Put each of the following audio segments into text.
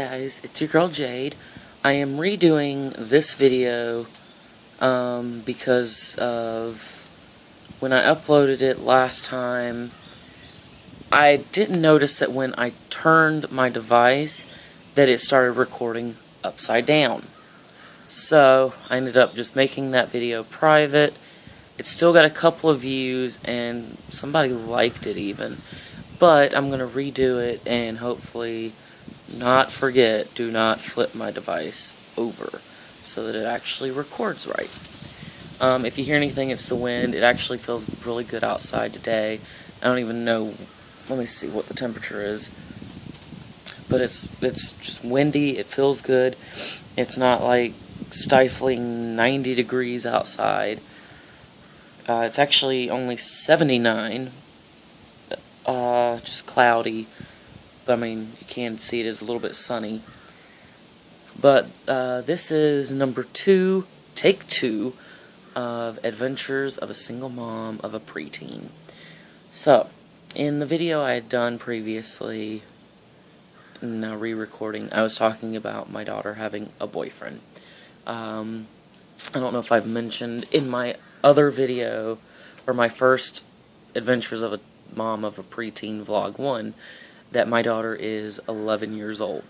Guys, it's your girl Jade. I am redoing this video because of when I uploaded it last time. I didn't notice that when I turned my device that it started recording upside down. So I ended up just making that video private. It's still got a couple of views and somebody liked it even. But I'm going to redo it and hopefully not forget, do not flip my device over so that it actually records right. If you hear anything, it's the wind. It actually feels really good outside today. I don't even know, let me see what the temperature is. But it's just windy, it feels good. It's not like stifling 90 degrees outside. It's actually only 79, just cloudy. I mean, you can see it is a little bit sunny. But this is number 2, take 2, of Adventures of a Single Mom of a Preteen. So, in the video I had done previously, now re-recording, I was talking about my daughter having a boyfriend. I don't know if I've mentioned in my other video, or my first Adventures of a Mom of a Preteen Vlog 1, that my daughter is 11 years old.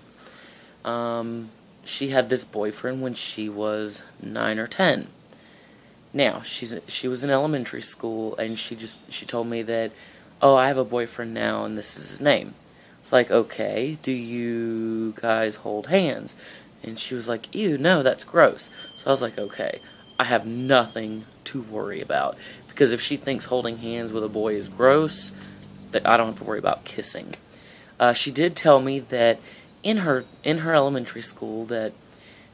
She had this boyfriend when she was 9 or 10. Now, she was in elementary school, and she told me that, oh, I have a boyfriend now, and this is his name. It's like, okay, do you guys hold hands? And she was like, ew, no, that's gross. So I was like, okay, I have nothing to worry about, because if she thinks holding hands with a boy is gross, that I don't have to worry about kissing. She did tell me that in her elementary school that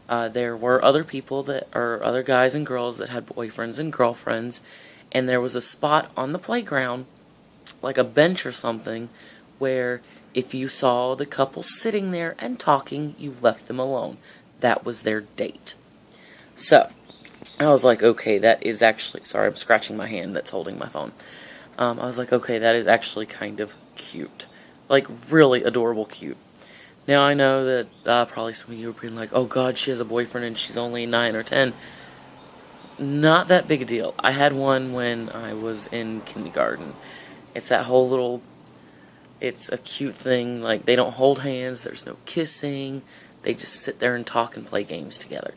there were other people other guys and girls that had boyfriends and girlfriends, and there was a spot on the playground, like a bench or something, where if you saw the couple sitting there and talking, you left them alone. That was their date. So, I was like, okay, that is actually, sorry, I'm scratching my hand that's holding my phone. I was like, okay, that is actually kind of cute. Like, really adorable cute. Now, I know that probably some of you are being like, oh god, she has a boyfriend and she's only 9 or 10. Not that big a deal. I had one when I was in kindergarten. It's that whole little, it's a cute thing. Like, they don't hold hands, there's no kissing. They just sit there and talk and play games together.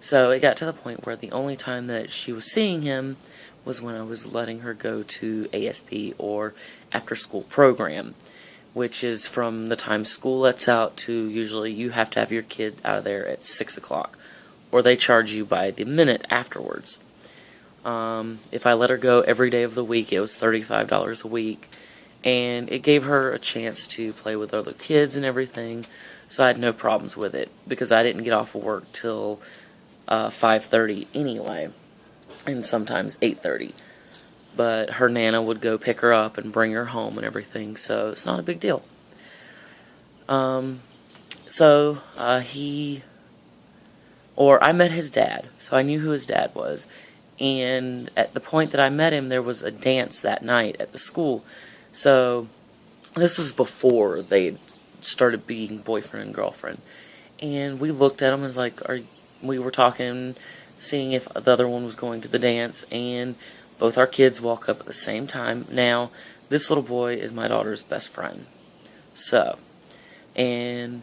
So, it got to the point where the only time that she was seeing him was when I was letting her go to ASP, or after school program, which is from the time school lets out to usually you have to have your kid out of there at 6 o'clock, or they charge you by the minute afterwards. If I let her go every day of the week, it was $35 a week, and it gave her a chance to play with other kids and everything, so I had no problems with it, because I didn't get off of work till 5:30 anyway, and sometimes 8:30. But her Nana would go pick her up and bring her home and everything, so it's not a big deal. I met his dad, so I knew who his dad was, and at the point that I met him, there was a dance that night at the school, so this was before they started being boyfriend and girlfriend, and we looked at him and was like, we were talking, seeing if the other one was going to the dance, and both our kids walk up at the same time. Now, this little boy is my daughter's best friend. So, and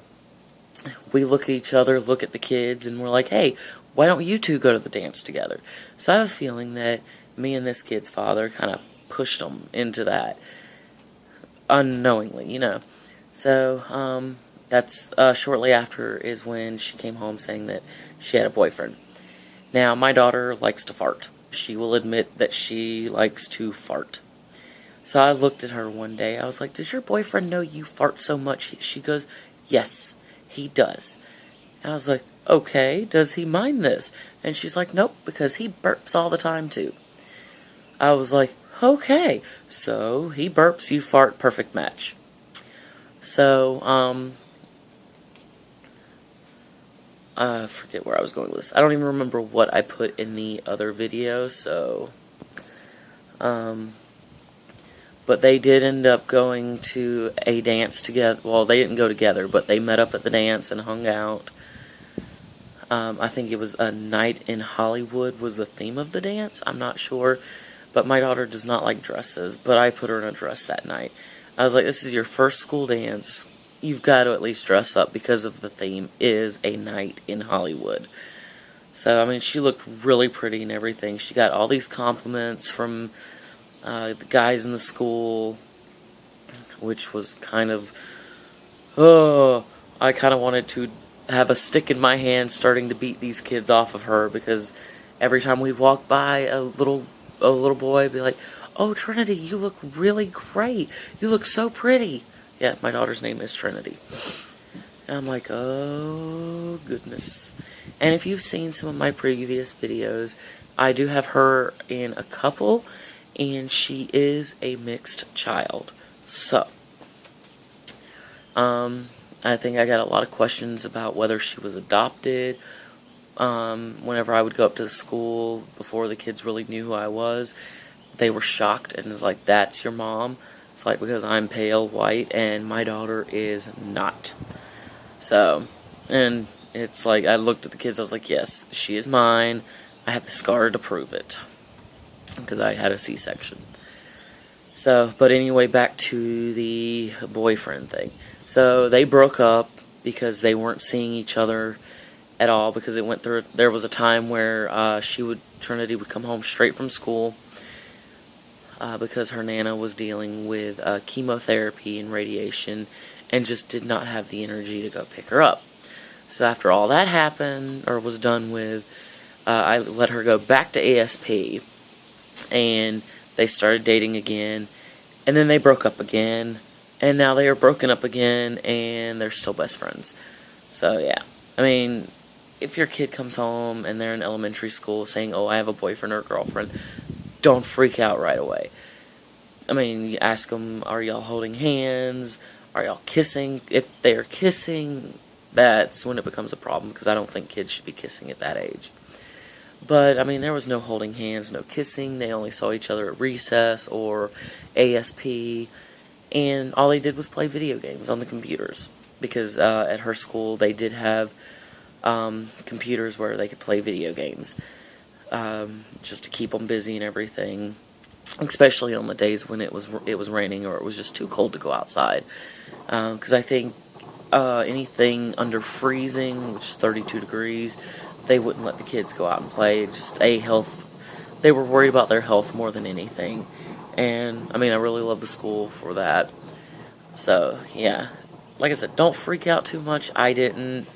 we look at each other, look at the kids, and we're like, hey, why don't you two go to the dance together? So I have a feeling that me and this kid's father kind of pushed them into that unknowingly, you know. So, that's shortly after is when she came home saying that she had a boyfriend. Now, my daughter likes to fart. She will admit that she likes to fart. So I looked at her one day. I was like, does your boyfriend know you fart so much? She goes, yes, he does. And I was like, okay, does he mind this? And she's like, nope, because he burps all the time too. I was like, okay, so he burps, you fart, perfect match. So, I forget where I was going with this. I don't even remember what I put in the other video, so, But they did end up going to a dance together. Well, they didn't go together, but they met up at the dance and hung out. I think it was a night in Hollywood was the theme of the dance. I'm not sure. But my daughter does not like dresses. But I put her in a dress that night. I was like, this is your first school dance. You've got to at least dress up because of the theme is a night in Hollywood. So, I mean, she looked really pretty and everything. She got all these compliments from the guys in the school, which was kind of, I kind of wanted to have a stick in my hand starting to beat these kids off of her, because every time we'd walk by a little boy would be like, oh, Trinity, you look really great. You look so pretty. Yeah, my daughter's name is Trinity. And I'm like, oh, goodness. And if you've seen some of my previous videos, I do have her in a couple, and she is a mixed child. So, I think I got a lot of questions about whether she was adopted. Whenever I would go up to the school, before the kids really knew who I was, they were shocked and was like, that's your mom? It's like, because I'm pale white and my daughter is not. So, and it's like, I looked at the kids, I was like, yes, she is mine. I have the scar to prove it, because I had a C-section. So, but anyway, back to the boyfriend thing. So, they broke up because they weren't seeing each other at all, because it went through, there was a time where Trinity would come home straight from school, because her Nana was dealing with chemotherapy and radiation, and just did not have the energy to go pick her up. So after all that happened, or was done with, I let her go back to ASP, and they started dating again, and then they broke up again, and now they are broken up again, and they're still best friends. So yeah, I mean, if your kid comes home and they're in elementary school saying, oh, I have a boyfriend or a girlfriend, don't freak out right away. I mean, you ask them, are y'all holding hands? Are y'all kissing? If they're kissing, that's when it becomes a problem, because I don't think kids should be kissing at that age. But, I mean, there was no holding hands, no kissing. They only saw each other at recess or ASP, and all they did was play video games on the computers, because at her school they did have computers where they could play video games, just to keep them busy and everything, especially on the days when it was raining or it was just too cold to go outside, because I think anything under freezing, which is 32 degrees, they wouldn't let the kids go out and play. Just they were worried about their health more than anything. And I mean, I really love the school for that. So yeah, like I said, don't freak out too much. I didn't.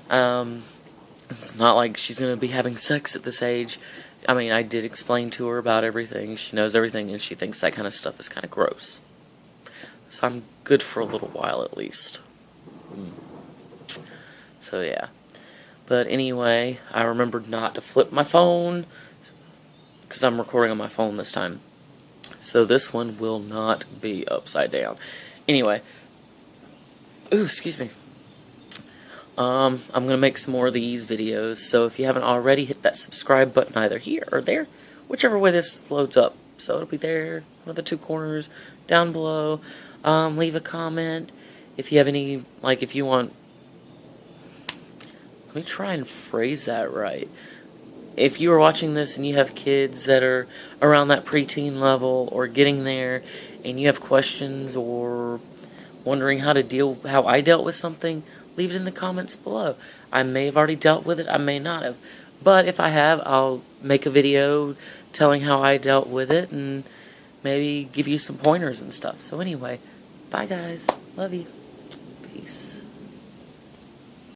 It's not like she's gonna be having sex at this age. I mean, I did explain to her about everything. She knows everything, and she thinks that kind of stuff is kind of gross. So I'm good for a little while at least. So yeah. But anyway, I remembered not to flip my phone, because I'm recording on my phone this time. So this one will not be upside down. Anyway. Ooh, excuse me. I'm going to make some more of these videos, so if you haven't already, hit that subscribe button either here or there, whichever way this loads up. So it'll be there, one of the two corners, down below. Leave a comment if you have any, like, if you want, let me try and phrase that right. If you are watching this and you have kids that are around that preteen level or getting there, and you have questions or wondering how I dealt with something, leave it in the comments below. I may have already dealt with it, I may not have. But if I have, I'll make a video telling how I dealt with it and maybe give you some pointers and stuff. So anyway, bye guys. Love you. Peace.